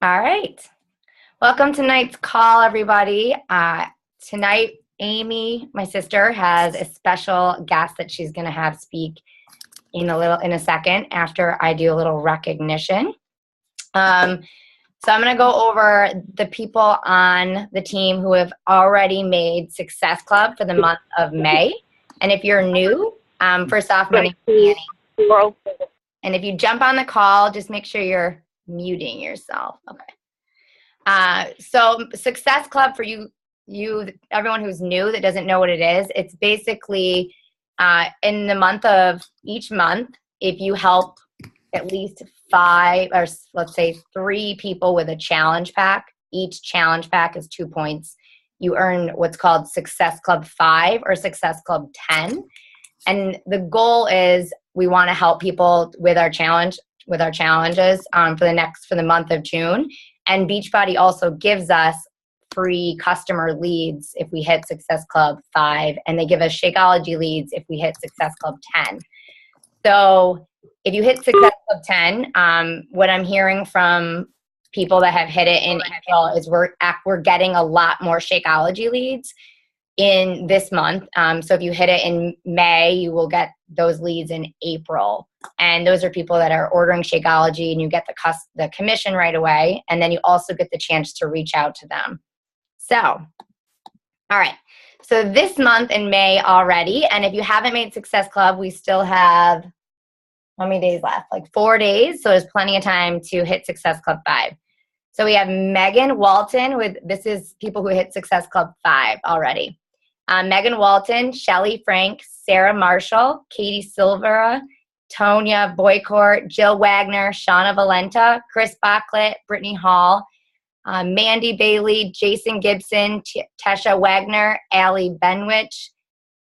All right. Welcome to tonight's call, everybody. Tonight, Amy, my sister, has a special guest that she's going to have speak in a second after I do a little recognition. So I'm going to go over the people on the team who have already made Success Club for the month of May. And if you're new, first off, my name is Annie. And if you jump on the call, just make sure you're muting yourself. Okay. So Success Club for you, everyone who's new that doesn't know what it is, it's basically in the month of each month, if you help at least 5 or let's say 3 people with a challenge pack, each challenge pack is 2 points. You earn what's called Success Club 5 or Success Club 10. And the goal is we want to help people with our challenges for the month of June. And Beachbody also gives us free customer leads if we hit Success Club 5, and they give us Shakeology leads if we hit Success Club 10. So if you hit Success Club 10, what I'm hearing from people that have hit it in April is we're getting a lot more Shakeology leads in this month. So if you hit it in May, you will get those leads in April. And those are people that are ordering Shakeology, and you get the commission right away. And then you also get the chance to reach out to them. So, all right. So this month in May already, and if you haven't made Success Club, we still have, how many days left? Like 4 days. So there's plenty of time to hit Success Club 5. So we have Megan Walton this is people who hit Success Club 5 already. Megan Walton, Shelly Frank, Sarah Marshall, Katie Silvera, Tonya Boycourt, Jill Wagner, Shauna Valenta, Chris Bachlet, Brittany Hall, Mandy Bailey, Jason Gibson, Tesha Wagner, Allie Benwich,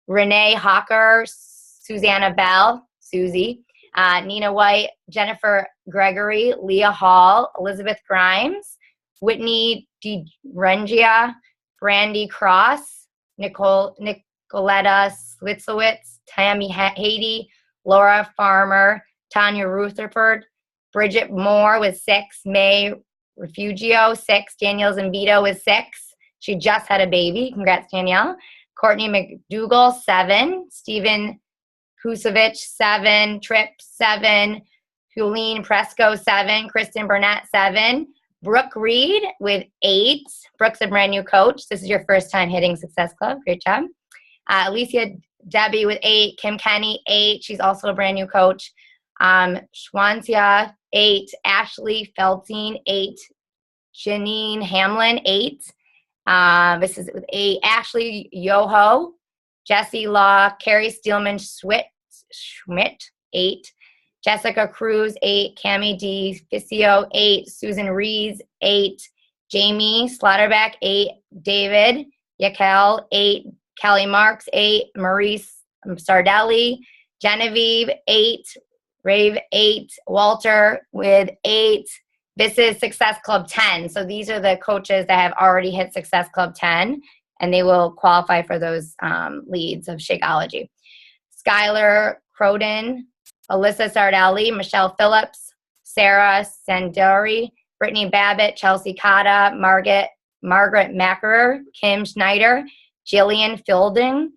Renee Hawker, Susanna Bell, Susie, Nina White, Jennifer Gregory, Leah Hall, Elizabeth Grimes, Whitney DeRengia, Brandy Cross, Nicoletta Slitzowitz, Tammy Haiti, Laura Farmer, Tanya Rutherford, Bridget Moore with 6, May Refugio 6, Danielle Zambito with 6. She just had a baby. Congrats, Danielle. Courtney McDougall 7, Stephen Kusevich 7, Tripp 7, Julene Presco 7, Kristen Burnett 7, Brooke Reed with 8. Brooke's a brand new coach. This is your first time hitting Success Club. Great job. Alicia Debbie with 8, Kim Kenny 8. She's also a brand new coach. Schwanzia 8, Ashley Feltine 8, Janine Hamlin 8. This is with 8, Ashley Yoho, Jesse Law, Carrie Steelman Schmidt 8, Jessica Cruz 8, Cami D. Ficio 8, Susan Rees 8, Jamie Slaughterback 8, David Yakel 8, Kelly Marks 8, Maurice Sardelli, Genevieve 8, Rave 8, Walter with 8. This is Success Club 10. So these are the coaches that have already hit Success Club 10, and they will qualify for those leads of Shakeology. Skylar Croden, Alyssa Sardelli, Michelle Phillips, Sarah Sandori, Brittany Babbitt, Chelsea Cotta, Margaret Mackerer, Kim Schneider, Jillian Fielding,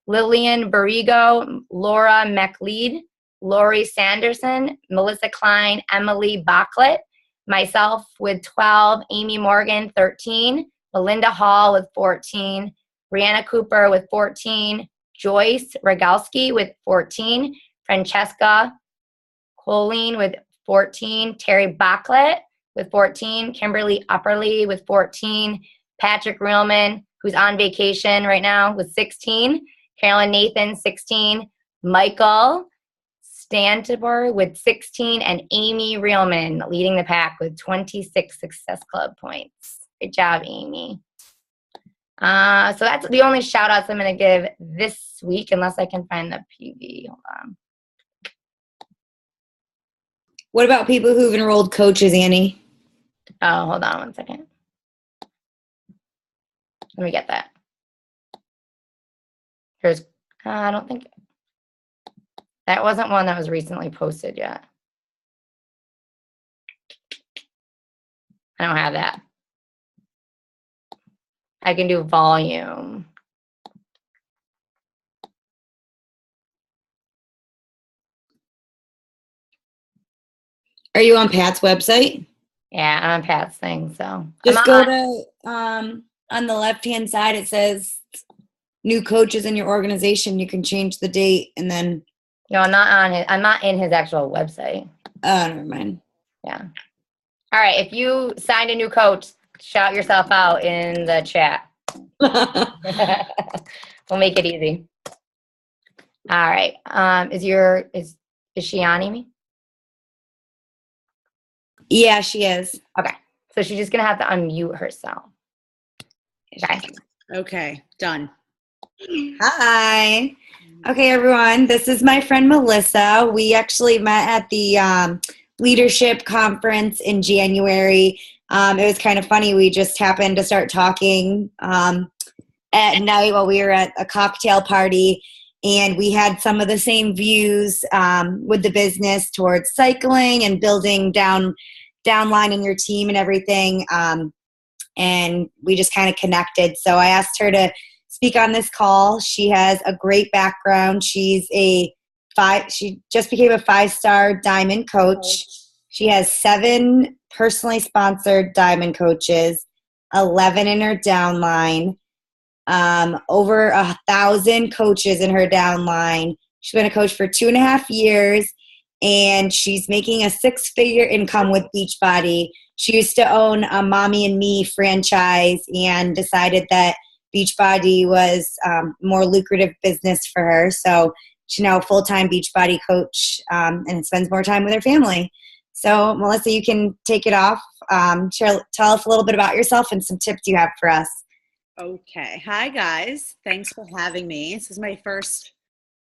Lillian Barrigo, Laura McLeod, Lori Sanderson, Melissa Klein, Emily Bachlet, myself with 12, Amy Morgan 13, Melinda Hall with 14, Brianna Cooper with 14, Joyce Rogalski with 14, Francesca Colleen with 14, Terry Bachlet with 14, Kimberly Upperly with 14, Patrick Reelman, who's on vacation right now, with 16, Carolyn Nathan 16, Michael Stantibor with 16, and Amy Reelman leading the pack with 26 Success Club points. Good job, Amy. So that's the only shout outs I'm going to give this week, unless I can find the PV. Hold on. What about people who've enrolled coaches, Annie? Oh, hold on one second. Let me get that. Here's, I don't think, that wasn't one that was recently posted yet. I don't have that. I can do volume. Are you on Pat's website? Yeah, I'm on Pat's thing, so. Just go to, on the left-hand side, it says new coaches in your organization. You can change the date and then. No, I'm not in his actual website. Oh, never mind. Yeah. All right, if you signed a new coach, shout yourself out in the chat. We'll make it easy. All right. Is she on me? Yeah, she is. Okay. So she's just gonna have to unmute herself. Okay. Okay, done. Hi. Okay, everyone. This is my friend Melissa. We actually met at the leadership conference in January. It was kind of funny. We just happened to start talking at night while we were at a cocktail party, and we had some of the same views with the business towards cycling and building downline in your team and everything. And we just kind of connected. So I asked her to speak on this call. She has a great background. She just became a 5-star diamond coach. She has 7 personally sponsored diamond coaches, 11 in her downline, over 1,000 coaches in her downline. She's been a coach for 2.5 years, and she's making a 6-figure income with Beachbody. She used to own a Mommy and Me franchise and decided that Beachbody was more lucrative business for her. So she's now a full-time Beachbody coach and spends more time with her family. So Melissa, you can take it off. Tell us a little bit about yourself and some tips you have for us. Okay. Hi, guys. Thanks for having me. This is my first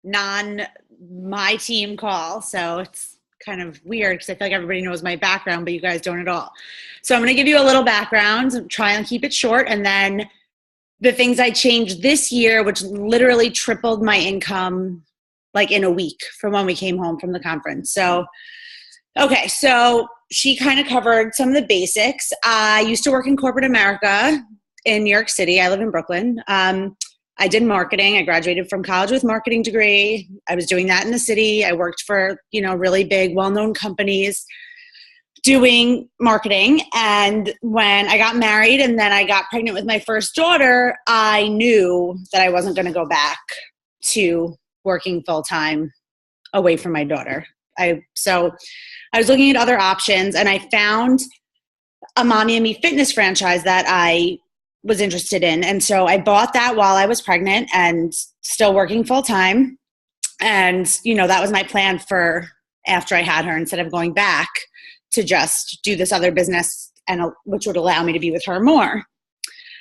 my team call, so it's kind of weird because I feel like everybody knows my background, but you guys don't at all. So I'm going to give you a little background, try and keep it short, and then the things I changed this year, which literally tripled my income like in a week from when we came home from the conference. So, okay, so she kind of covered some of the basics. I used to work in corporate America in New York City. I live in Brooklyn. I did marketing. I graduated from college with a marketing degree. I was doing that in the city. I worked for, really big, well-known companies doing marketing. And when I got married and then I got pregnant with my first daughter, I knew that I wasn't going to go back to working full-time away from my daughter. So I was looking at other options, and I found a Mommy and Me fitness franchise that I was interested in. And so I bought that while I was pregnant and still working full time. And, that was my plan for after I had her, instead of going back to just do this other business, and which would allow me to be with her more.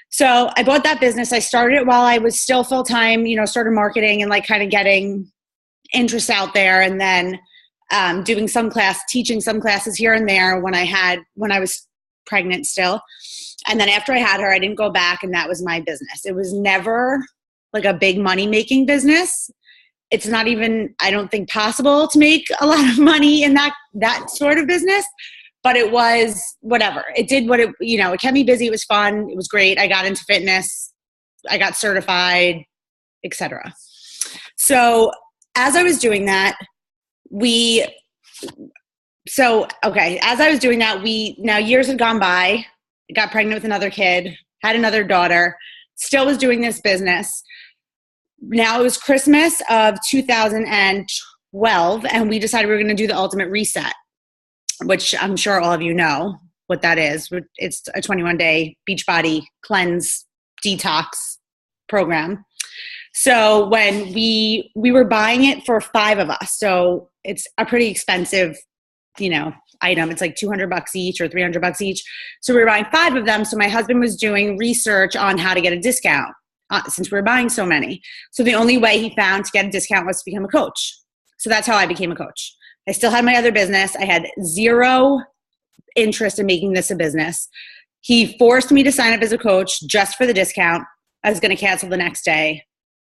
So I bought that business. I started it while I was still full time, started marketing and kind of getting interest out there. And then teaching some classes here and there when I was pregnant still. And then after I had her, I didn't go back, and that was my business. It was never like a big money-making business. It's not even, I don't think, possible to make a lot of money in that sort of business, but it was whatever. It did what it kept me busy. It was fun. It was great. I got into fitness. I got certified, etc. So as I was doing that, now years had gone by. I got pregnant with another kid, had another daughter, still was doing this business. Now it was Christmas of 2012, and we decided we were going to do the Ultimate Reset, which I'm sure all of you know what that is. It's a 21-day Beachbody cleanse detox program. So when we were buying it for 5 of us, so it's a pretty expensive, item. It's like $200 each or $300 each. So we were buying 5 of them. So my husband was doing research on how to get a discount since we were buying so many. So the only way he found to get a discount was to become a coach. So that's how I became a coach. I still had my other business. I had zero interest in making this a business. He forced me to sign up as a coach just for the discount. I was going to cancel the next day.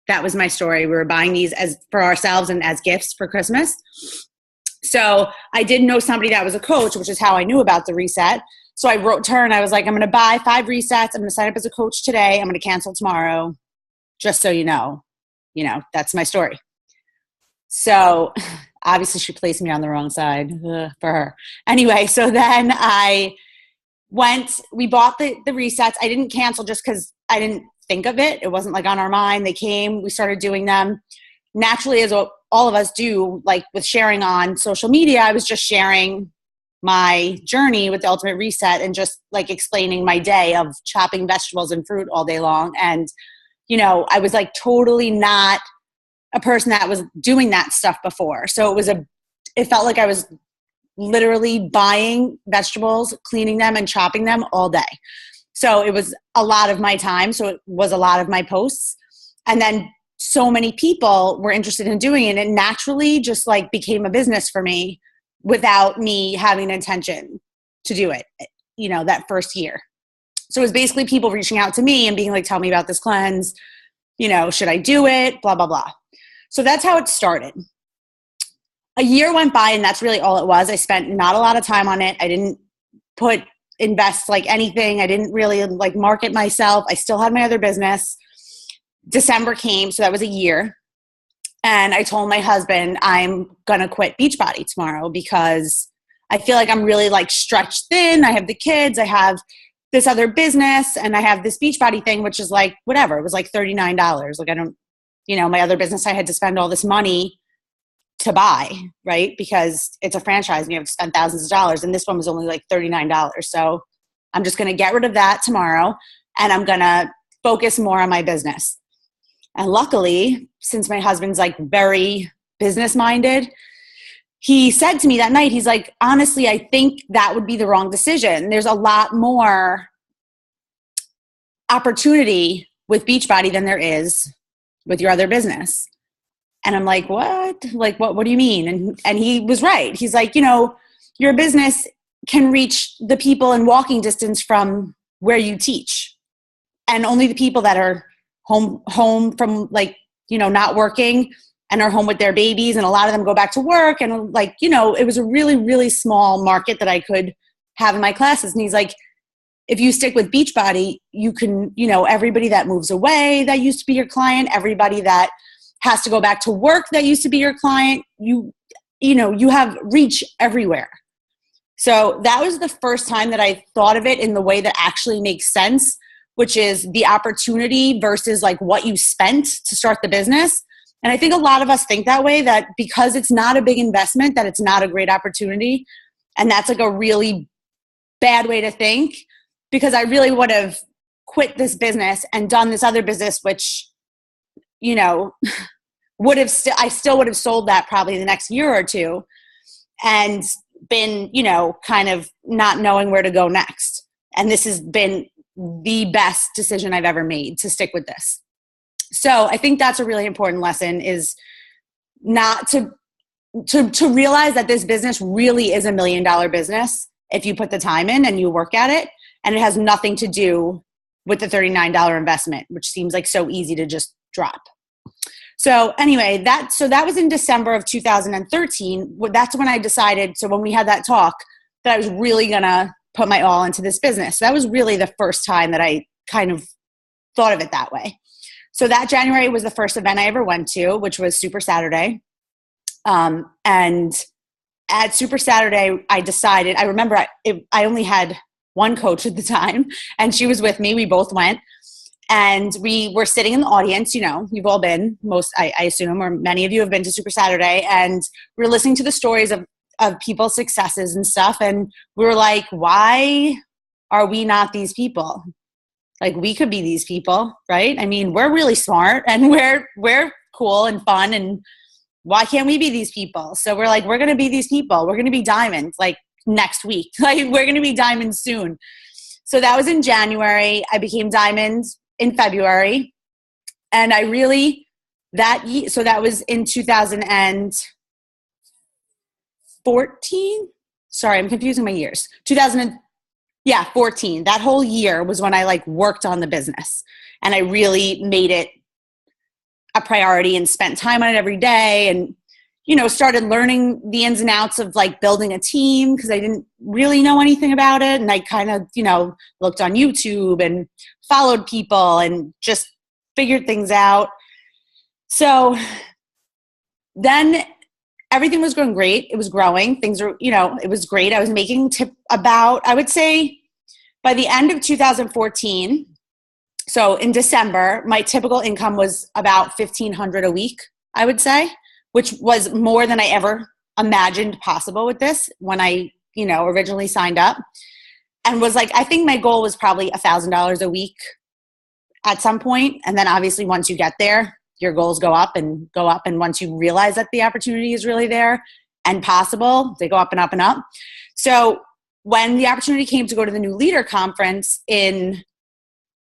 That was my story. We were buying these for ourselves and as gifts for Christmas. So I did know somebody that was a coach, which is how I knew about the reset. So I wrote to her and I was like, I'm going to buy 5 resets. I'm going to sign up as a coach today. I'm going to cancel tomorrow. Just so you know, that's my story. So obviously she placed me on the wrong side for her. Anyway, so then we bought the resets. I didn't cancel just because I didn't think of it. It wasn't like on our mind. They came, we started doing them. Naturally, as all of us do, like with sharing on social media, I was just sharing my journey with the Ultimate Reset and just like explaining my day of chopping vegetables and fruit all day long. And, I was like totally not a person that was doing that stuff before. So it felt like I was literally buying vegetables, cleaning them and chopping them all day. So it was a lot of my time. So it was a lot of my posts. And then so many people were interested in doing it. And it naturally just like became a business for me without me having an intention to do it, that first year. So it was basically people reaching out to me and being like, tell me about this cleanse, should I do it? Blah, blah, blah. So that's how it started. A year went by and that's really all it was. I spent not a lot of time on it. I didn't invest like anything. I didn't really like market myself. I still had my other business. December came, so that was a year. And I told my husband, I'm going to quit Beachbody tomorrow because I feel like I'm really like stretched thin. I have the kids, I have this other business, and I have this Beachbody thing, which is like, whatever. It was like $39. Like I don't, my other business, I had to spend all this money to buy, right? Because it's a franchise and you have to spend thousands of dollars. And this one was only like $39. So I'm just going to get rid of that tomorrow and I'm going to focus more on my business. And luckily, since my husband's like very business minded, he said to me that night, he's like, honestly, I think that would be the wrong decision. There's a lot more opportunity with Beachbody than there is with your other business. And I'm like, what? Like, what do you mean? And he was right. He's like, your business can reach the people in walking distance from where you teach. And only the people that are home from like, not working and are home with their babies. And a lot of them go back to work. And like, it was a really, really small market that I could have in my classes. And he's like, if you stick with Beachbody, you can, everybody that moves away that used to be your client, everybody that has to go back to work that used to be your client, you have reach everywhere. So that was the first time that I thought of it in the way that actually makes sense, which is the opportunity versus like what you spent to start the business. And I think a lot of us think that way, that because it's not a big investment, that it's not a great opportunity. And that's like a really bad way to think, because I really would have quit this business and done this other business, which, I still would have sold that probably the next year or two and been, kind of not knowing where to go next. And this has been the best decision I've ever made to stick with this. So I think that's a really important lesson, is not to realize that this business really is $1 million business if you put the time in and you work at it. And it has nothing to do with the $39 investment, which seems like so easy to just drop. So anyway, that was in December of 2013. That's when I decided, so when we had that talk, that I was really going to put my all into this business. So that was really the first time that I kind of thought of it that way. So that January was the first event I ever went to, which was Super Saturday. And at Super Saturday, I remember I only had one coach at the time, and she was with me. We both went. And we were sitting in the audience, you've all been, I assume, or many of you have been to Super Saturday, and we were listening to the stories of people's successes and stuff. And we were like, why are we not these people? Like, we could be these people, right? I mean, we're really smart and we're cool and fun, and why can't we be these people? So we're like, we're going to be these people. We're going to be diamonds like next week. Like, we're going to be diamonds soon. So that was in January. I became diamond in February. And I really, so that was in 2014. Sorry, I'm confusing my years. 14. That whole year was when I like worked on the business, and I really made it a priority and spent time on it every day. And, started learning the ins and outs of like building a team because I didn't really know anything about it. And I kind of, looked on YouTube and followed people and just figured things out. So then everything was going great. It was growing. Things were, it was great. I was making I would say by the end of 2014, so in December, my typical income was about $1,500 a week, I would say, which was more than I ever imagined possible with this when I, originally signed up, and was like, I think my goal was probably $1,000 a week at some point. And then obviously once you get there, your goals go up and go up. And once you realize that the opportunity is really there and possible, they go up and up and up. So when the opportunity came to go to the New Leader Conference in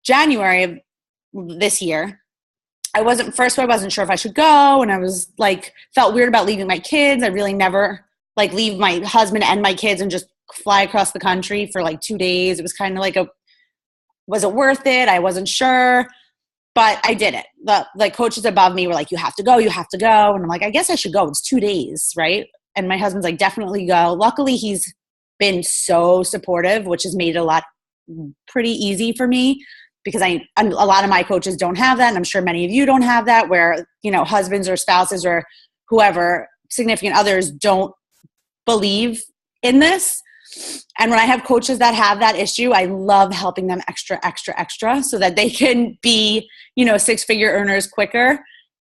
January of this year, I wasn't sure if I should go. And I was like, felt weird about leaving my kids. I really never like leave my husband and my kids and just fly across the country for like 2 days. It was kind of like was it worth it? I wasn't sure, but I did it. The coaches above me were like, you have to go. And I'm like, I guess I should go. It's 2 days. Right. And my husband's like, definitely go. Luckily he's been so supportive, which has made it pretty easy for me, because a lot of my coaches don't have that. And I'm sure many of you don't have that, where, husbands or spouses or whoever, significant others, don't believe in this. And when I have coaches that have that issue, I love helping them extra so that they can be, 6-figure earners quicker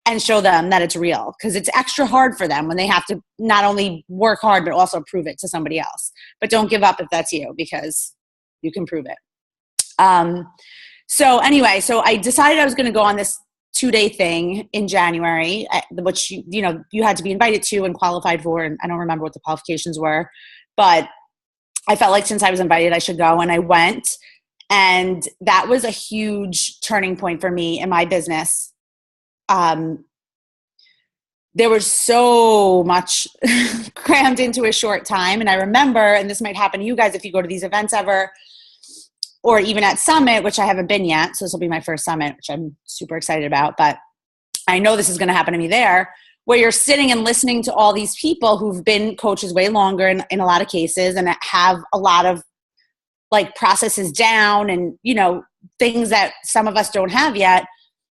and show them that it's real, because it's extra hard for them when they have to not only work hard, but also prove it to somebody else. But don't give up if that's you, because you can prove it. So anyway, so I decided I was going to go on this 2-day thing in January, which, you had to be invited to and qualified for. And I don't remember what the qualifications were, but I felt like since I was invited, I should go. And I went, and that was a huge turning point for me in my business. There was so much crammed into a short time. And I remember, and this might happen to you guys if you go to these events ever, or even at Summit, which I haven't been yet. So this will be my first Summit, which I'm super excited about. But I know this is going to happen to me there, where you're sitting and listening to all these people who've been coaches way longer in a lot of cases, and have a lot of like processes down and, things that some of us don't have yet.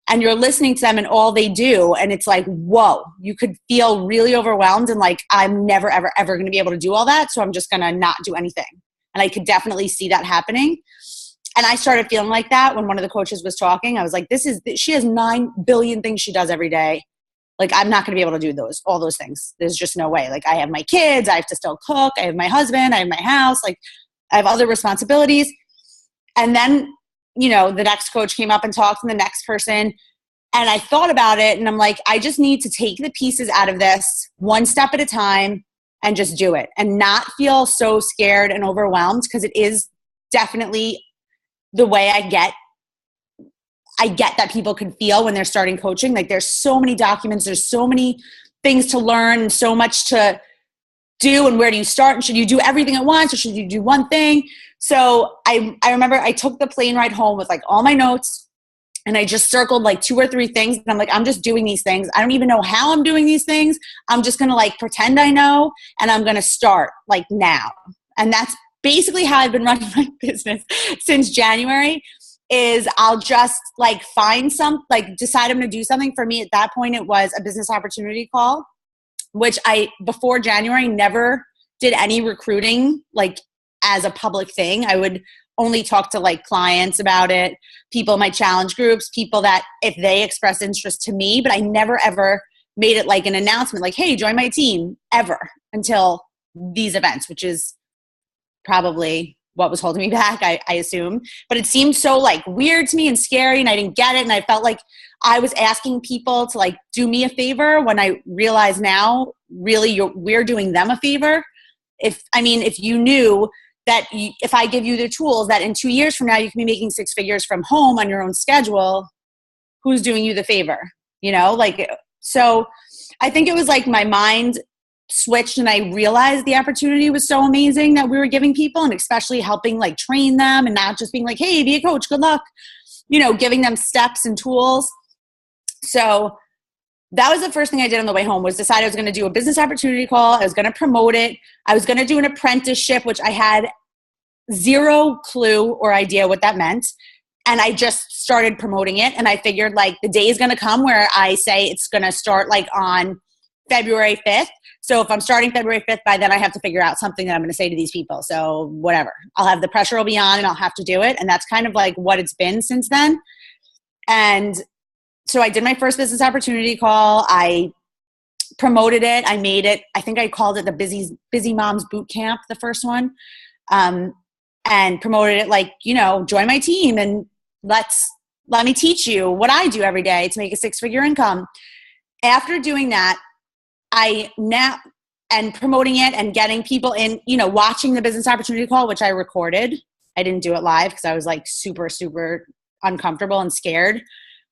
And you're listening to them and all they do. And it's like, whoa, you could feel really overwhelmed and like, I'm never, ever, ever going to be able to do all that. So I'm just going to not do anything. And I could definitely see that happening. And I started feeling like that when one of the coaches was talking. I was like, she has 9 billion things she does every day. Like, I'm not going to be able to do all those things. There's just no way. Like, I have my kids. I have to still cook. I have my husband. I have my house. Like, I have other responsibilities. And then, the next coach came up and talked to the next person. And I thought about it, and I'm like, I just need to take the pieces out of this one step at a time and just do it and not feel so scared and overwhelmed, because it is definitely the way I get that people can feel when they're starting coaching. Like, there's so many documents, there's so many things to learn and so much to do, and where do you start, and should you do everything at once or should you do one thing? So I remember I took the plane ride home with like all my notes, and I just circled like 2 or 3 things, and I'm like, I'm just doing these things. I don't even know how I'm doing these things. I'm just going to like pretend I know, and I'm going to start like now. And that's basically how I've been running my business since January. Is I'll just like decide I'm going to do something. For me at that point, it was a business opportunity call, which before January never did any recruiting like as a public thing. I would only talk to like clients about it, people in my challenge groups, people that if they express interest to me, but I never ever made it like an announcement like, hey, join my team, ever, until these events, which is probably what was holding me back, I assume. But it seemed so like weird to me and scary, and I didn't get it. And I felt like I was asking people to like do me a favor, when I realize now really we're doing them a favor. If you knew that if I give you the tools that in 2 years from now you can be making 6 figures from home on your own schedule, who's doing you the favor? So I think it was like my mind switched, and I realized the opportunity was so amazing that we were giving people, and especially helping like train them, and not just being like, hey, be a coach, good luck, giving them steps and tools. So that was the first thing I did on the way home, was decide I was going to do a business opportunity call. I was going to promote it. I was going to do an apprenticeship, which I had zero clue or idea what that meant. And I just started promoting it. And I figured like the day is going to come where I say it's going to start like on February 5th. So if I'm starting February 5th, by then I have to figure out something that I'm going to say to these people. So whatever, I'll have the pressure will be on and I'll have to do it. And that's kind of like what it's been since then. And so I did my first business opportunity call. I promoted it. I made it. I think I called it the Busy Moms Boot Camp, the first one, and promoted it like, join my team and let me teach you what I do every day to make a 6-figure income. After doing that, and promoting it and getting people in, watching the business opportunity call, which I recorded. I didn't do it live because I was like super, super uncomfortable and scared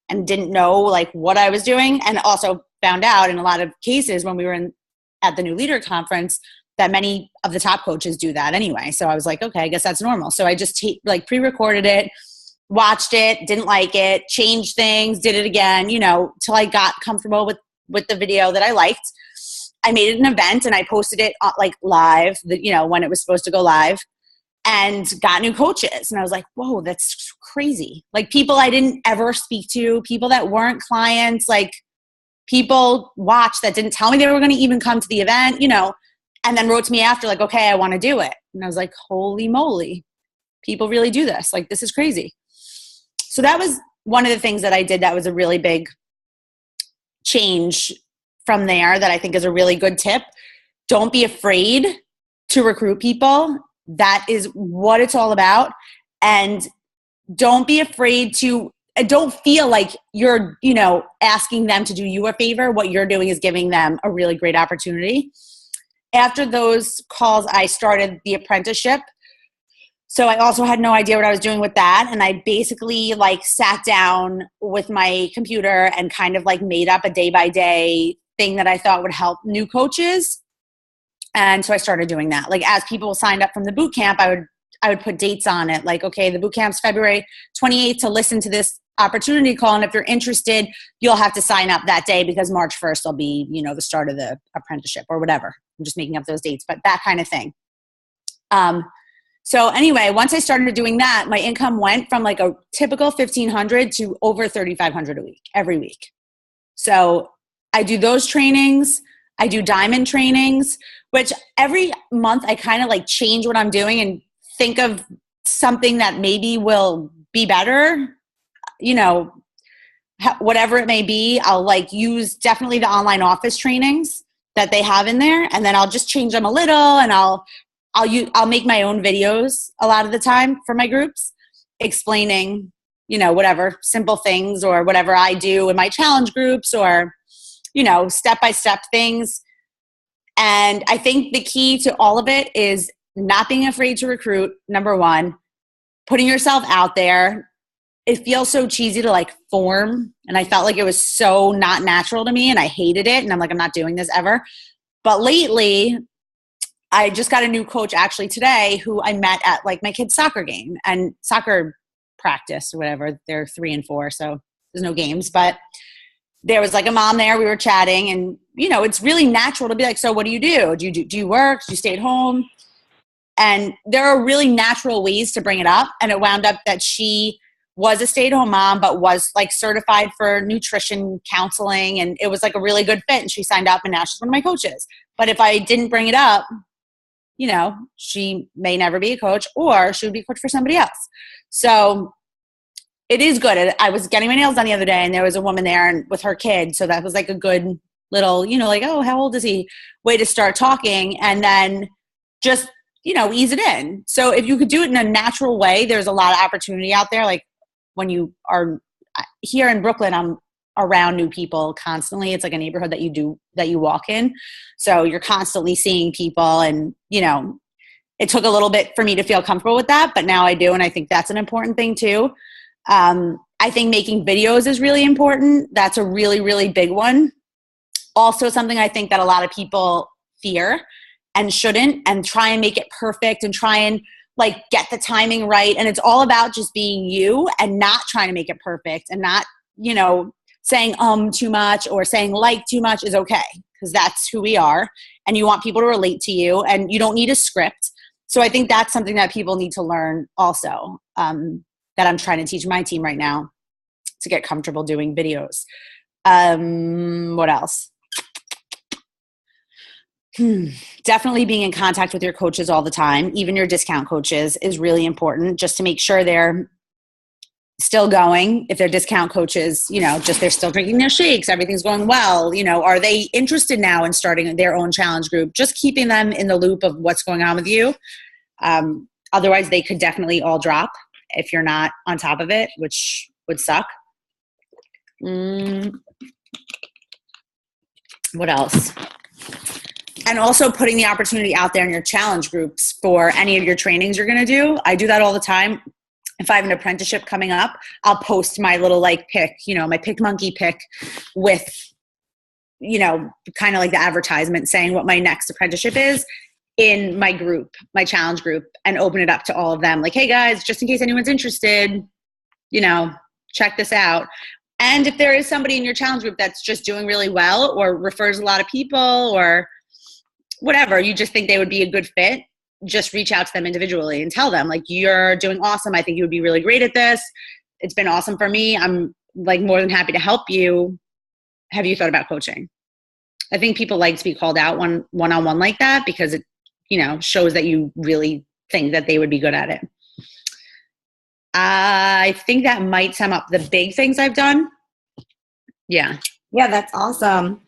and didn't know like what I was doing. And also found out in a lot of cases when we were at the New Leader Conference that many of the top coaches do that anyway. So I was like, okay, I guess that's normal. So I just pre-recorded it, watched it, didn't like it, changed things, did it again, till I got comfortable with the video that I liked. I made it an event and I posted it like live, when it was supposed to go live, and got new coaches. And I was like, whoa, that's crazy. Like people I didn't ever speak to, people that weren't clients, like people watched that didn't tell me they were going to even come to the event, and then wrote to me after like, okay, I want to do it. And I was like, holy moly, people really do this. Like, this is crazy. So that was one of the things that I did that was a really big change from there that I think is a really good tip. Don't be afraid to recruit people. That is what it's all about. And don't be afraid to, don't feel like you're, asking them to do you a favor. What you're doing is giving them a really great opportunity. After those calls, I started the apprenticeship. So I also had no idea what I was doing with that. And I basically like sat down with my computer and kind of like made up a day-by-day thing that I thought would help new coaches. And so I started doing that. Like as people signed up from the boot camp, I would put dates on it. Like, okay, the boot camp's February 28th to listen to this opportunity call. And if you're interested, you'll have to sign up that day because March 1st will be, the start of the apprenticeship or whatever. I'm just making up those dates, but that kind of thing. So anyway, once I started doing that, my income went from like a typical $1,500 to over $3,500 a week, every week. So I do those trainings. I do diamond trainings, which every month I kind of like change what I'm doing and think of something that maybe will be better, whatever it may be. I'll like use definitely the online office trainings that they have in there. And then I'll just change them a little and I'll make my own videos a lot of the time for my groups explaining, whatever simple things or whatever I do in my challenge groups or, step-by-step things. And I think the key to all of it is not being afraid to recruit, number one, putting yourself out there. It feels so cheesy to like form. And I felt like it was so not natural to me and I hated it. And I'm like, I'm not doing this ever. But lately, I just got a new coach actually today who I met at like my kid's soccer game and soccer practice or whatever. They're 3 and 4, so there's no games. But there was like a mom there. We were chatting and, it's really natural to be like, so what do you do? Do you work? Do you stay at home? And there are really natural ways to bring it up. And it wound up that she was a stay-at-home mom, but was like certified for nutrition counseling. And it was like a really good fit. And she signed up and now she's one of my coaches. But if I didn't bring it up, she may never be a coach or she would be a coach for somebody else. So it is good. I was getting my nails done the other day and there was a woman there and with her kid. So that was like a good little, like, oh, how old is he? Way to start talking and then just, ease it in. So if you could do it in a natural way, there's a lot of opportunity out there. Like when you are here in Brooklyn, I'm around new people constantly. It's like a neighborhood that you walk in. So you're constantly seeing people and, it took a little bit for me to feel comfortable with that, but now I do. And I think that's an important thing too. I think making videos is really important. That's a really, really big one. Also something I think that a lot of people fear and shouldn't and try and make it perfect and try and like get the timing right. And it's all about just being you and not trying to make it perfect and not, saying too much or saying like too much is okay, because that's who we are, and you want people to relate to you, and you don't need a script. So I think that's something that people need to learn also, that I'm trying to teach my team right now to get comfortable doing videos. What else? Definitely being in contact with your coaches all the time, even your discount coaches, is really important, just to make sure they're still going. If they're discount coaches, just they're still drinking their shakes, everything's going well. Are they interested now in starting their own challenge group? Just keeping them in the loop of what's going on with you. Otherwise, they could definitely all drop if you're not on top of it, which would suck. What else? And also putting the opportunity out there in your challenge groups for any of your trainings you're going to do. I do that all the time. If I have an apprenticeship coming up, I'll post my little pick, my pick monkey pick with, kind of like the advertisement saying what my next apprenticeship is in my group, my challenge group, and open it up to all of them. Like, hey guys, just in case anyone's interested, check this out. And if there is somebody in your challenge group that's just doing really well or refers a lot of people or whatever, you just think they would be a good fit, just reach out to them individually and tell them, like, you're doing awesome. I think you would be really great at this. It's been awesome for me. I'm more than happy to help you. Have you thought about coaching? I think people like to be called out one-on-one like that, because it, shows that you really think that they would be good at it. I think that might sum up the big things I've done. Yeah. Yeah, that's awesome.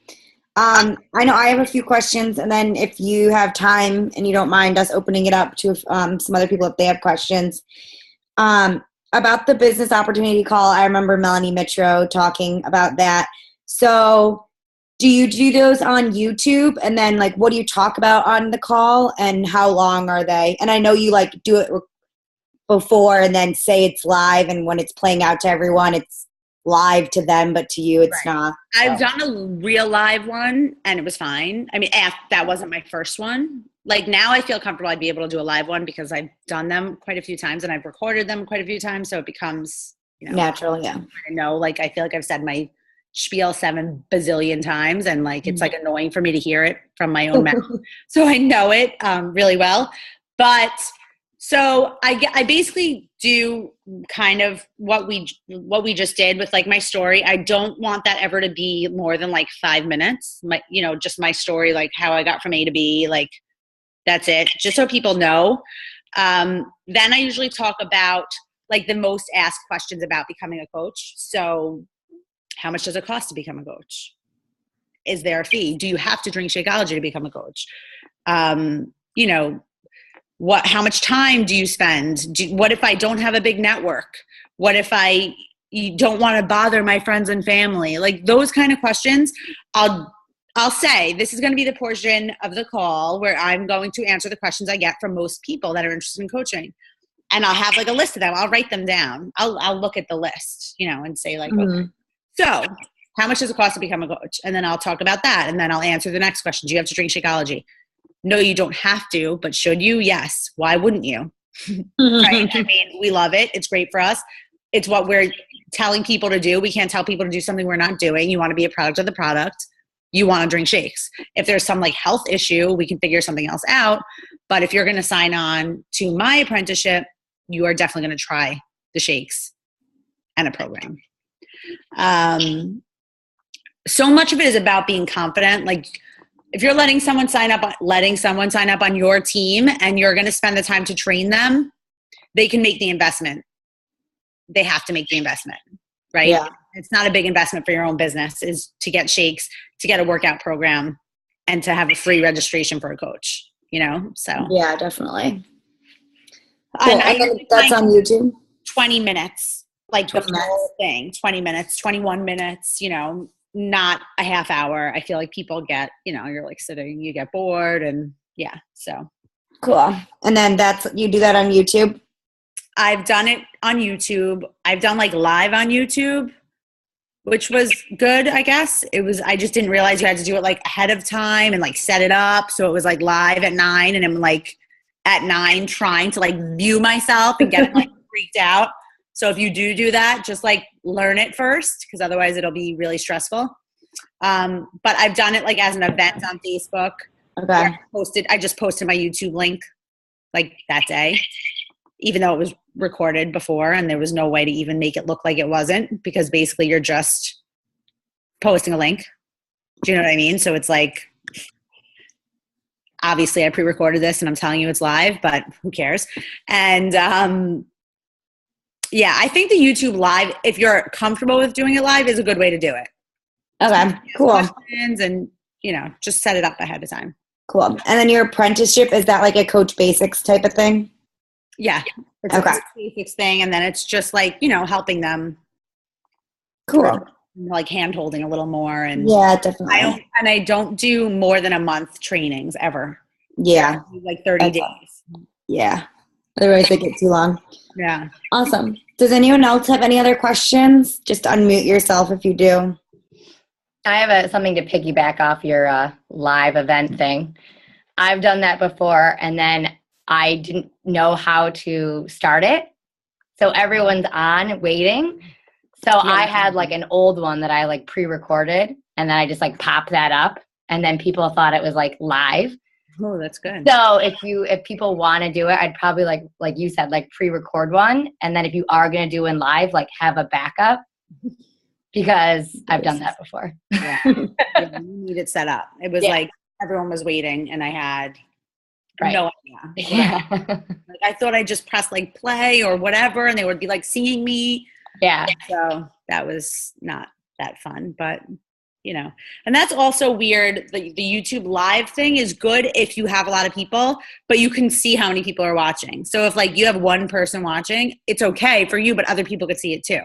I know I have a few questions, and then if you have time and you don't mind us opening it up to some other people if they have questions. About the business opportunity call, I remember Melanie Mitro talking about that. So do you do those on YouTube? And then what do you talk about on the call, and how long are they? And I know you do it before and then say it's live, and when it's playing out to everyone, it's live to them, but to you it's right. not. So. I've done a real live one and it was fine. I mean, that wasn't my first one. Now I feel comfortable I'd be able to do a live one because I've done them quite a few times and I've recorded them quite a few times. So it becomes, natural. Yeah. I know, I feel like I've said my spiel 7 bazillion times, and it's annoying for me to hear it from my own mouth. So I know it really well. But so I basically do kind of what we just did with my story. I don't want that ever to be more than 5 minutes. Just my story, how I got from A to B, that's it. Just so people know. Then I usually talk about the most asked questions about becoming a coach. So how much does it cost to become a coach? Is there a fee? Do you have to drink Shakeology to become a coach? How much time do you spend? What if I don't have a big network? What if you don't want to bother my friends and family? Those kind of questions. I'll say this is going to be the portion of the call where I'm going to answer the questions I get from most people that are interested in coaching. And I'll have a list of them. I'll write them down. I'll look at the list, and say okay. So how much does it cost to become a coach? And then I'll talk about that. And then I'll answer the next question. Do you have to drink Shakeology? No, you don't have to, but should you? Yes. Why wouldn't you? Right? I mean, we love it. It's great for us. It's what we're telling people to do. We can't tell people to do something we're not doing. You want to be a product of the product. You want to drink shakes. If there's some health issue, we can figure something else out. But if you're going to sign on to my apprenticeship, you are definitely going to try the shakes and a program. So much of it is about being confident. If you're letting someone sign up on your team and you're going to spend the time to train them, they can make the investment. They have to make the investment, right? Yeah. It's not a big investment for your own business, is to get shakes, to get a workout program, and to have a free registration for a coach, so. Yeah, definitely. Cool. And that's on YouTube? 20 minutes, the whole thing, 20 minutes, 21 minutes, not a half hour. I feel like people get, you're sitting, you get bored, and yeah, so. Cool. And then you do that on YouTube? I've done it on YouTube. I've done live on YouTube, which was good, I guess. I just didn't realize you had to do it ahead of time and set it up. So it was live at 9, and I'm at 9 trying to view myself and get freaked out. So if you do that, just like learn it first, because otherwise it'll be really stressful. But I've done it like as an event on Facebook. Okay. I just posted my YouTube link like that day, even though it was recorded before and there was no way to even make it look like it wasn't, because basically you're just posting a link. Do you know what I mean? So it's like, obviously I pre-recorded this and I'm telling you it's live, but who cares? And yeah, I think the YouTube live, if you're comfortable with doing it live, is a good way to do it. Okay, cool. And, just set it up ahead of time. Cool. And then your apprenticeship, is that like a Coach Basics type of thing? Yeah. It's okay. A Coach Basics thing. And then it's just like, helping them. Cool. Like hand-holding a little more. And yeah, definitely. I don't do more than a month trainings ever. Yeah. Like 30 days. Yeah. Otherwise they get too long. Yeah. Awesome. Does anyone else have any other questions? Just unmute yourself if you do. I have something to piggyback off your live event thing. I've done that before, and then I didn't know how to start it. So everyone's on waiting. So yeah. I had like an old one that I like pre-recorded, and then I just like popped that up, and then people thought it was like live. Oh, that's good. So if people want to do it, I'd probably like you said, like pre-record one, and then if you are going to do one live, like have a backup. Because I've done that before. Yeah. You need it set up. It was like everyone was waiting and I had no idea. Yeah. Like, I thought I just pressed like play or whatever and they would be like seeing me. Yeah. So that was not that fun, but and that's also weird. The YouTube live thing is good if you have a lot of people, but you can see how many people are watching. So if like you have one person watching, it's okay for you, but other people could see it too.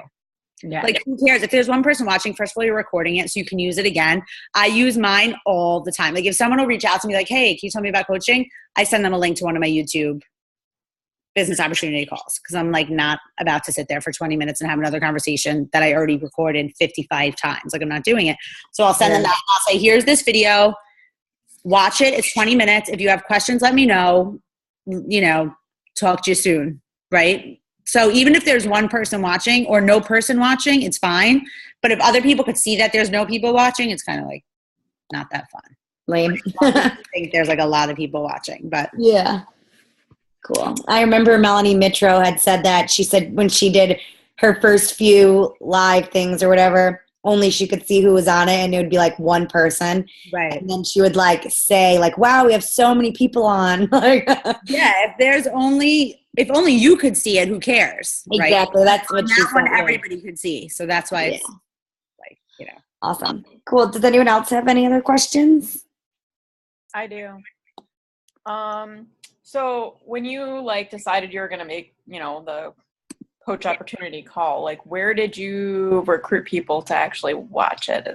Yeah. Like who cares if there's one person watching? First of all, you're recording it so you can use it again. I use mine all the time. Like if someone will reach out to me like, hey, can you tell me about coaching? I send them a link to one of my YouTube business opportunity calls because I'm like not about to sit there for 20 minutes and have another conversation that I already recorded 55 times. Like I'm not doing it. So I'll send them that. I'll say, here's this video. Watch it. It's 20 minutes. If you have questions, let me know. Talk to you soon. Right? So even if there's one person watching or no person watching, it's fine. But if other people could see that there's no people watching, it's kind of like not that fun. Lame. I think there's like a lot of people watching, but yeah. Cool. I remember Melanie Mitro had said that. She said when she did her first few live things or whatever, only she could see who was on it and it would be like one person. Right. And then she would like say like, wow, we have so many people on. Yeah. If only you could see it, who cares? Exactly. Right? That's what she said. Everybody could see. So that's why it's like, Awesome. Cool. Does anyone else have any other questions? I do. So when you like decided you were going to make, the coach opportunity call, like where did you recruit people to actually watch it?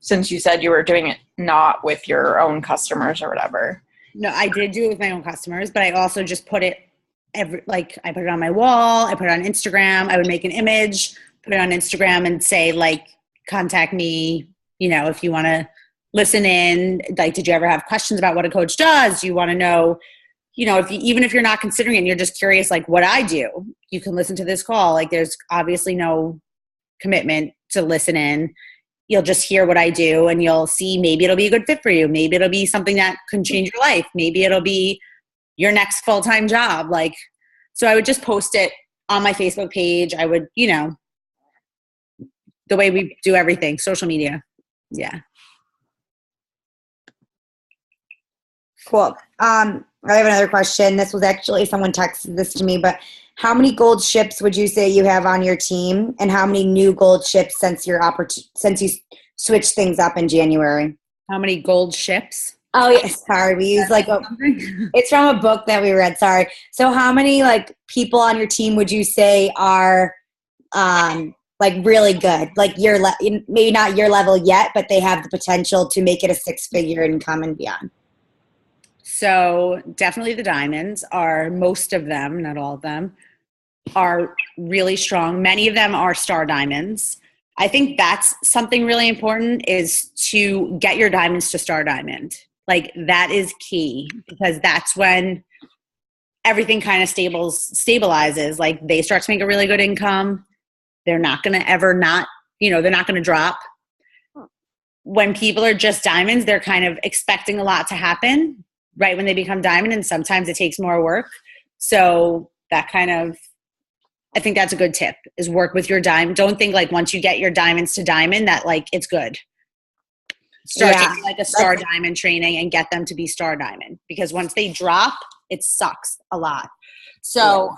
Since you said you were doing it not with your own customers or whatever. No, I did do it with my own customers, but I also just put it I put it on my wall. I put it on Instagram. I would make an image, put it on Instagram and say like, contact me, if you want to listen in, like, did you ever have questions about what a coach does? You want to know, even if you're not considering it and you're just curious, like what I do, you can listen to this call. Like there's obviously no commitment to listen in. You'll just hear what I do and you'll see, maybe it'll be a good fit for you. Maybe it'll be something that can change your life. Maybe it'll be your next full-time job. Like, so I would just post it on my Facebook page. I would, the way we do everything, social media. Yeah. Cool. I have another question. This was actually someone texted this to me, but how many gold ships would you say you have on your team, and how many new gold ships since you switched things up in January? How many gold ships? Oh yeah, sorry. We use it's from a book that we read. Sorry. So how many like people on your team would you say are like really good? Like maybe not your level yet, but they have the potential to make it a 6-figure income and beyond. So definitely the diamonds are, most of them, not all of them, are really strong. Many of them are star diamonds. I think that's something really important, is to get your diamonds to star diamond. Like that is key, because that's when everything kind of stabilizes. Like they start to make a really good income. They're not going to ever not, they're not going to drop. When people are just diamonds, they're kind of expecting a lot to happen right when they become diamond. And sometimes it takes more work. So that I think that's a good tip, is work with your diamond. Don't think like once you get your diamonds to diamond that like it's good. Start taking like a star diamond training and get them to be star diamond, because once they drop, it sucks a lot. So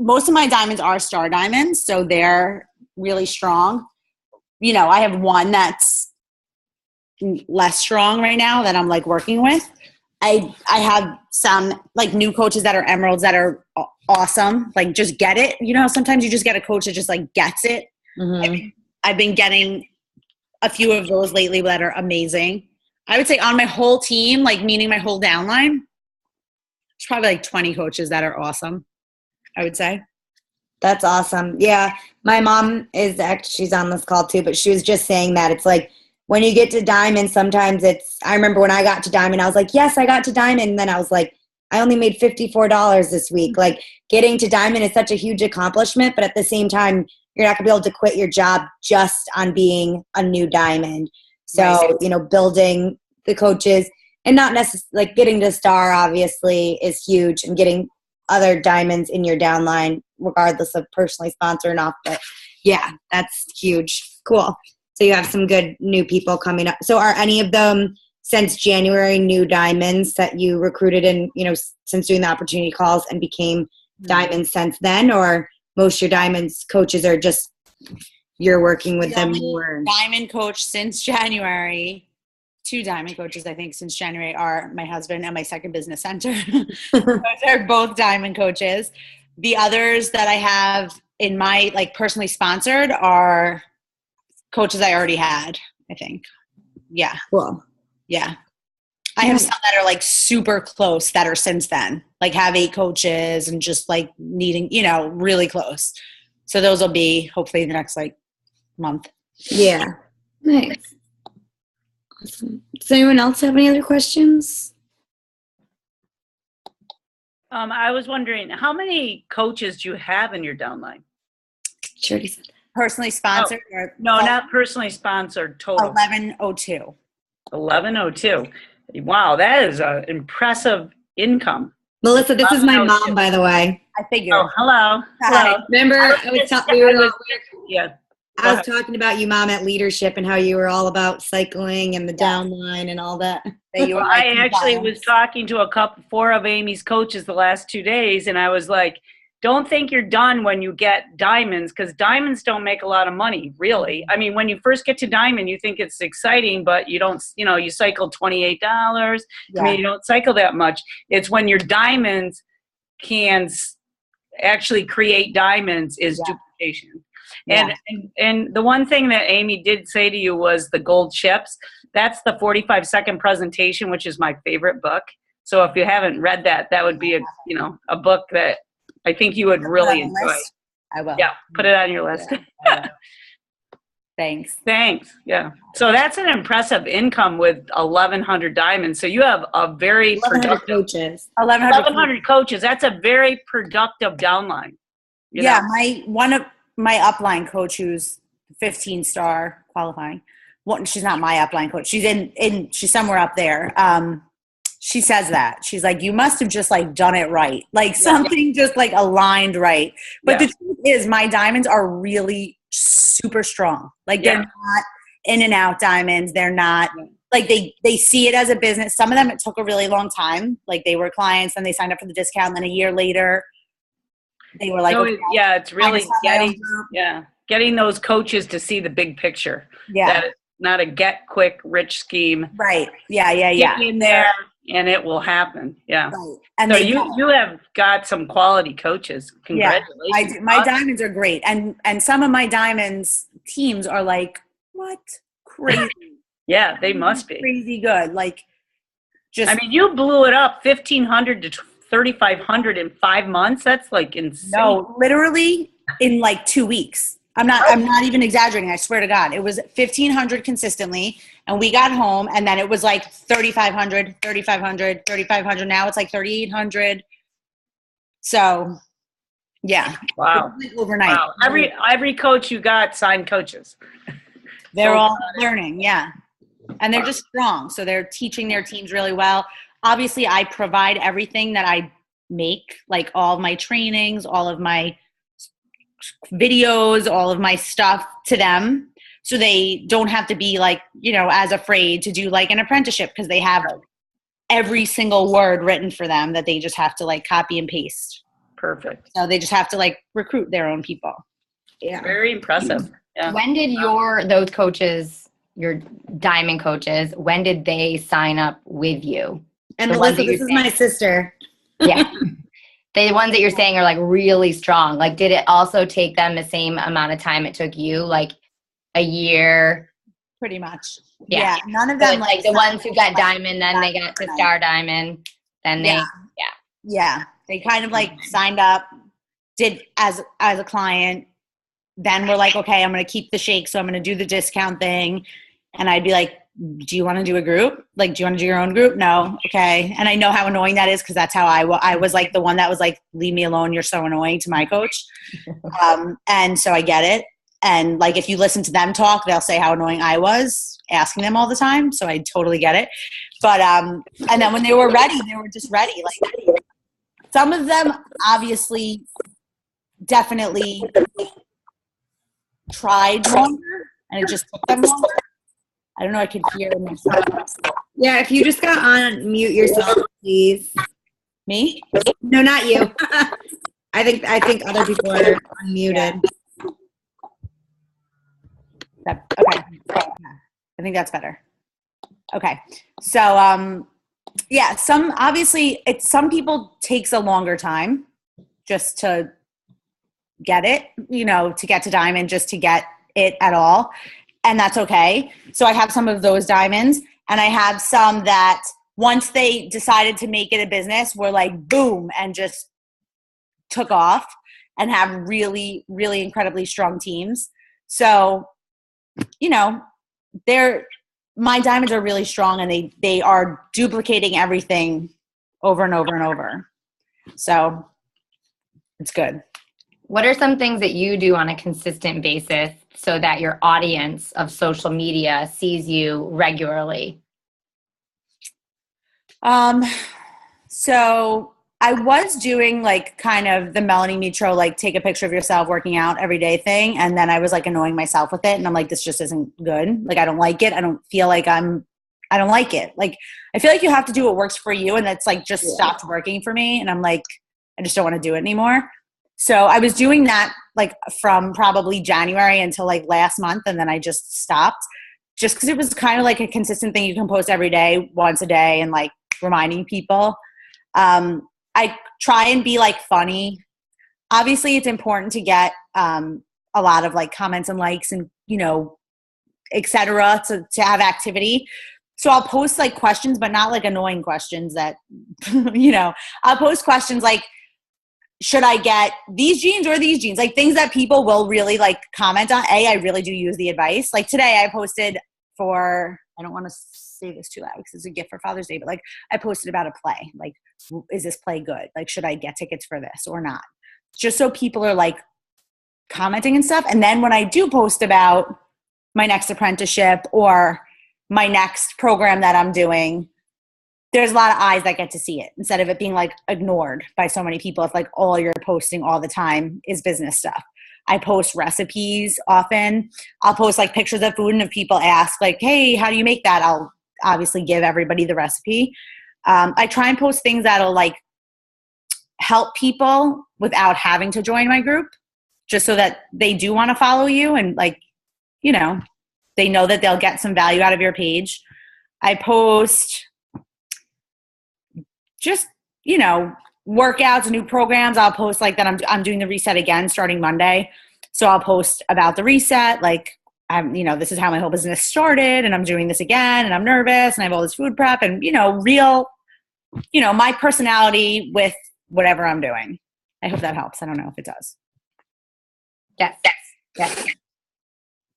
most of my diamonds are star diamonds, so they're really strong. I have one that's less strong right now that I'm like working with. I have some like new coaches that are emeralds that are awesome. Like just get it. Sometimes you just get a coach that just like gets it. Mm-hmm. I've been getting a few of those lately that are amazing. I would say on my whole team, like meaning my whole downline, there's probably like 20 coaches that are awesome, I would say. That's awesome. Yeah. My mom she's on this call too, but she was just saying that it's like when you get to diamond, sometimes I remember when I got to diamond, I was like, yes, I got to diamond. And then I was like, I only made $54 this week. Like getting to diamond is such a huge accomplishment, but at the same time, you're not gonna be able to quit your job just on being a new diamond. So, building the coaches and not necessarily like getting to star obviously is huge, and getting other diamonds in your downline, regardless of personally sponsored or not. But yeah, that's huge. Cool. So you have some good new people coming up. So are any of them since January new diamonds that you recruited in, since doing the opportunity calls and became diamonds since then, or most of your diamonds coaches are just you're working with them more? Diamond coach since January, 2 diamond coaches I think since January are my husband and my second business center. They're both diamond coaches. The others that I have in my like personally sponsored are coaches I already had, I think. Yeah. Cool. Yeah. I have some that are like super close that are since then, like have 8 coaches and just like needing, really close. So those will be hopefully the next like month. Yeah. Nice. Awesome. Does anyone else have any other questions? I was wondering, how many coaches do you have in your downline? Sure. Personally sponsored? Or no, not personally sponsored, total. 1102. 1102. Wow, that is an impressive income. Melissa, this is my mom, by the way. I figured. Oh, hello. Hi. Remember, I was talking about you, Mom, at leadership and how you were all about cycling and the downline and all that. I actually was talking to 4 of Amy's coaches the last 2 days, and I was like, don't think you're done when you get diamonds, because diamonds don't make a lot of money, really. I mean, when you first get to diamond, you think it's exciting, but you don't, you cycle $28. Yeah. I mean, you don't cycle that much. It's when your diamonds can actually create diamonds is duplication. And the one thing that Amy did say to you was the gold chips. That's the 45-second presentation, which is my favorite book. So if you haven't read that, that would be a book that I think you would really enjoy. I will. Yeah, put it on your list. Yeah, Thanks. Yeah. So that's an impressive income with 1,100 diamonds. So you have a very 1,100 coaches. 1,100 coaches. That's a very productive downline. Yeah, one of my upline coach, who's 15-star qualifying. Well, she's not my upline coach. She's she's somewhere up there. She says that. She's like, you must have just like done it right. Like something just like aligned right. But the truth is my diamonds are really super strong. Like they're not in and out diamonds. They're not like they see it as a business. Some of them, it took a really long time. Like they were clients and they signed up for the discount. And then a year later they were like, it's really getting those coaches to see the big picture. Yeah. That it's not a get quick rich scheme. Right. Yeah. Get in there. And it will happen. Yeah. Right. And so you have got some quality coaches. Congratulations. Yeah, I do. My diamonds are great. And some of my diamonds teams are like, what? Crazy. Yeah, they must be. Crazy good. Like you blew it up 1,500 to 3,500 in 5 months. That's like insane. No, literally in like 2 weeks. I'm not even exaggerating. I swear to God. It was 1,500 consistently, and we got home, and then it was like 3,500, 3,500, 3,500. Now it's like 3,800. So yeah. Wow. Overnight. Wow. Every coach you got signed coaches. They're all learning. Yeah. And they're just strong. So they're teaching their teams really well. Obviously, I provide everything that I make, like all of my trainings, all of my videos, all of my stuff to them. So they don't have to be like, as afraid to do like an apprenticeship because they have every single word written for them that they just have to like copy and paste. Perfect. So they just have to like recruit their own people. Yeah. Very impressive. Yeah. When did those coaches, your diamond coaches, when did they sign up with you? And The ones Melissa, that this you're is my sister. Yeah. The ones that you're saying are like really strong. Like, did it also take them the same amount of time it took you? Like a year? Pretty much. Yeah. None of So them it's like the ones who got diamond, then they got to overnight. star diamond, then they, Yeah. They kind of like signed up, did as a client. Then we're like, okay, I'm going to keep the shake. So I'm going to do the discount thing. And I'd be like, do you want to do a group? Like, do you want to do your own group? No. Okay. And I know how annoying that is because that's how I was like the one that was like, leave me alone. You're so annoying to my coach. And so I get it. And like, if you listen to them talk, they'll say how annoying I was asking them all the time. So I totally get it. But, and then when they were ready, they were just ready. Like some of them obviously definitely tried longer and it just took them longer. I don't know. I could hear myself. Yeah, if you just got on, mute yourself, please. Me? No, not you. I think other people are unmuted. Okay. I think that's better. Okay. So, yeah, some people takes a longer time just to get it, to get to diamond, just to get it at all. And that's okay. So I have some of those diamonds and I have some that once they decided to make it a business were like, boom, and just took off and have really, really incredibly strong teams. So, my diamonds are really strong and they are duplicating everything over and over and over. So it's good. What are some things that you do on a consistent basis so that your audience of social media sees you regularly? So I was doing like kind of the Melanie Mitro, like take a picture of yourself working out every day thing. And then I was like annoying myself with it. And I'm like, this just isn't good. Like, I don't like it. I don't feel like I don't like it. Like, I feel like you have to do what works for you. And that's like just stopped working for me. And I'm like, I just don't want to do it anymore. So I was doing that like from probably January until like last month. And then I just stopped just because it was kind of like a consistent thing you can post every day, once a day, and like reminding people. I try and be like funny. Obviously it's important to get a lot of like comments and likes and, et cetera, to have activity. So I'll post like questions, but not like annoying questions that, I'll post questions like, should I get these jeans or these jeans? Like things that people will really like comment on. I really do use the advice. Like today I posted I don't want to say this too loud because it's a gift for Father's Day, but like I posted about a play. Like, is this play good? Like, should I get tickets for this or not? Just so people are like commenting and stuff. And then when I do post about my next apprenticeship or my next program that I'm doing, there's a lot of eyes that get to see it instead of it being like ignored by so many people. If like all you're posting all the time is business stuff. I post recipes often. I'll post like pictures of food, and if people ask like, hey, how do you make that? I'll obviously give everybody the recipe. I try and post things that'll like help people without having to join my group, just so that they do want to follow you and like, they know that they'll get some value out of your page. I post just, workouts, new programs. I'll post like that I'm doing the reset again starting Monday. So I'll post about the reset, like this is how my whole business started and I'm doing this again and I'm nervous and I have all this food prep and, real, my personality with whatever I'm doing. I hope that helps. I don't know if it does. Yes.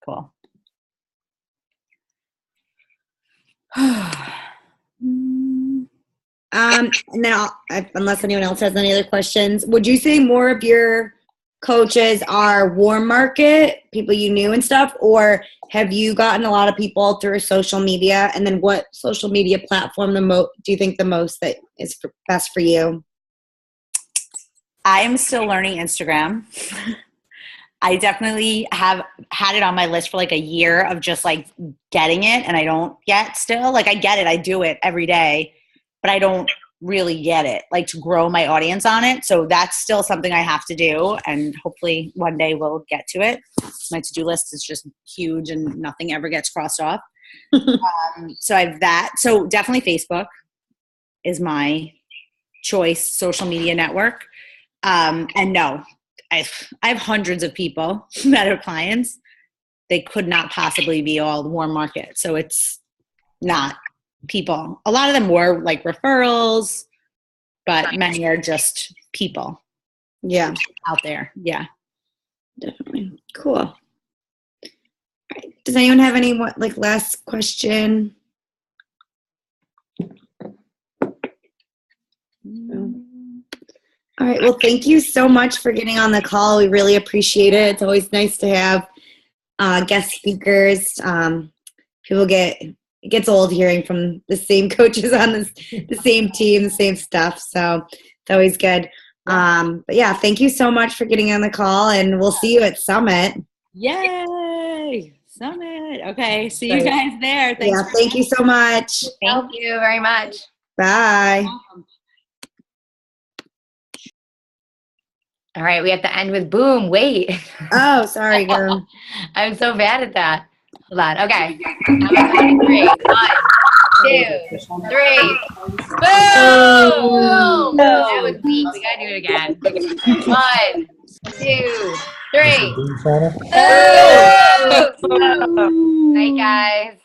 Cool. And now, unless anyone else has any other questions, would you say more of your coaches are warm market, people you knew and stuff, or have you gotten a lot of people through social media? And then what social media platform do you think the most that is best for you? I am still learning Instagram. I definitely have had it on my list for like a year of just like getting it, and I don't yet still. Like I get it, I do it every day, but I don't really get it, like to grow my audience on it. So that's still something I have to do, and hopefully one day we'll get to it. My to-do list is just huge and nothing ever gets crossed off. So I have that. So definitely Facebook is my choice social media network. And no, I have hundreds of people that are clients. They could not possibly be all warm market. So it's not people. A lot of them were like referrals, but many are just people. Yeah. Out there. Yeah. Definitely. Cool. All right. Does anyone have any like last question? No. All right. Well, thank you so much for getting on the call. We really appreciate it. It's always nice to have guest speakers. It gets old hearing from the same coaches on the same team, the same stuff. So it's always good. But yeah, thank you so much for getting on the call, and we'll see you at Summit. Yay! Summit. Okay. See you guys there. Thanks. Yeah. Thank you so much. Thank you very much. Bye. All right, we have to end with boom. Wait. Oh, sorry, girl. I'm so bad at that. Hold on. Okay. I'm on 3. 1, 2, 3. Boom! That was weak. We gotta do it again. 1, 2, 3. Boom! Night, guys.